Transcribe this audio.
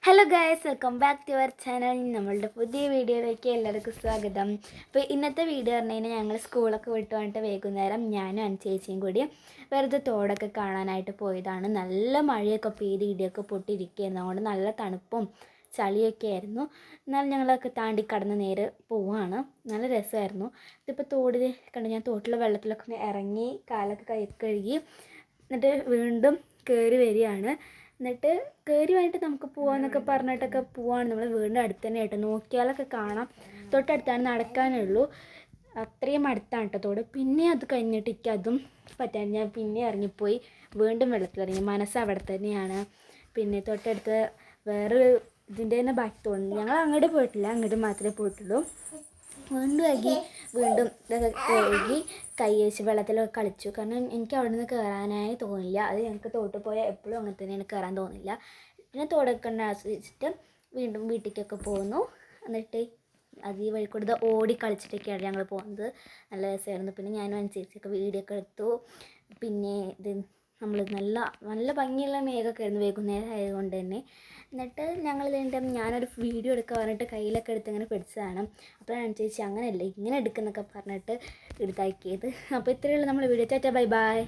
Hello guys, welcome back to our channel. നമ്മളുടെ പുതിയ വീഡിയോയിലേക്ക് എല്ലാവർക്കും സ്വാഗതം. അപ്പോൾ ഇന്നത്തെ വീഡിയോ പറഞ്ഞു കഴിഞ്ഞാൽ ഞങ്ങൾ സ്കൂളൊക്കെ വിട്ട് വന്നിട്ട് വൈകുന്നേരം ഞാനും അനുചേച്ചിയും കൂടി വെറുതെ തോടൊക്കെ കാണാനായിട്ട് പോയതാണ്. നല്ല മഴയൊക്കെ പെയ്ത് ഇടിയൊക്കെ പൊട്ടിയിരിക്കുകയായിരുന്നു. അതുകൊണ്ട് നല്ല തണുപ്പും ചളിയൊക്കെ ആയിരുന്നു. എന്നാലും ഞങ്ങളൊക്കെ താണ്ടി കടന്ന് നേരെ പോവുകയാണ്. നല്ല രസമായിരുന്നു. ഇതിപ്പോൾ തോടിൽ കണ്ട് ഞാൻ തോട്ടിലെ വെള്ളത്തിലൊക്കെ ഇറങ്ങി കാലൊക്കെ കഴുകി എന്നിട്ട് വീണ്ടും കയറി വരികയാണ്. എന്നിട്ട് കയറി വന്നിട്ട് നമുക്ക് പോകാമെന്നൊക്കെ പറഞ്ഞിട്ടൊക്കെ പോവാണ്. നമ്മൾ വീടിൻ്റെ അടുത്ത് തന്നെ ആയിട്ട് നോക്കിയാലൊക്കെ കാണാം. തൊട്ടടുത്താണ്, നടക്കാനേ ഉള്ളൂ. അത്രയും അടുത്താണ് കേട്ടോ തോട്. പിന്നെ അത് കഴിഞ്ഞിട്ട് എനിക്ക് അതും പറ്റാൻ ഞാൻ പിന്നെ ഇറങ്ങിപ്പോയി വീണ്ടും വെള്ളത്തിലിറങ്ങി. മനസ്സ് അവിടെ തന്നെയാണ്. പിന്നെ തൊട്ടടുത്ത് വേറൊരു ഇതിൻ്റെ തന്നെ ബാക്കി തോന്നുന്നു. ഞങ്ങൾ അങ്ങോട്ട് പോയിട്ടില്ല, അങ്ങോട്ട് മാത്രമേ പോയിട്ടുള്ളൂ. വീണ്ടും വീണ്ടും കഴുകി കൈ വെച്ച് വെള്ളത്തിലൊക്കെ കളിച്ചു. കാരണം എനിക്ക് അവിടെ നിന്ന് കയറാനായി തോന്നില്ല. അത് ഞങ്ങൾക്ക് തോട്ടിൽ പോയാൽ എപ്പോഴും അങ്ങനെ തന്നെയാണ്, കയറാൻ തോന്നില്ല. പിന്നെ തോടൊക്കെ ആസ്വദിച്ചിട്ട് വീണ്ടും വീട്ടിലേക്കൊക്കെ പോകുന്നു. എന്നിട്ട് അത് ഈ വഴി കൂടെ ഓടി കളിച്ചിട്ടൊക്കെയാണ് ഞങ്ങൾ പോകുന്നത്. നല്ല രസമായിരുന്നു. പിന്നെ ഞാനും അനുസരിച്ചൊക്കെ വീഡിയോ ഒക്കെ എടുത്തു. പിന്നെ ഇത് നമ്മൾ നല്ല നല്ല ഭംഗിയുള്ള മേഘമൊക്കെ ആയിരുന്നു വൈകുന്നേരം ആയതുകൊണ്ട് തന്നെ. എന്നിട്ട് ഞാനൊരു വീഡിയോ എടുക്കാൻ പറഞ്ഞിട്ട് കയ്യിലൊക്കെ എടുത്ത് ഇങ്ങനെ പിടിച്ചതാണ്. അപ്പോഴാണ് അനുസരിച്ച് അങ്ങനെയല്ലേ ഇങ്ങനെ എടുക്കുന്നൊക്കെ പറഞ്ഞിട്ട് എടുത്താക്കിയത്. അപ്പോൾ ഇത്രയുള്ള നമ്മൾ വീഡിയോ. Tata, bye bye.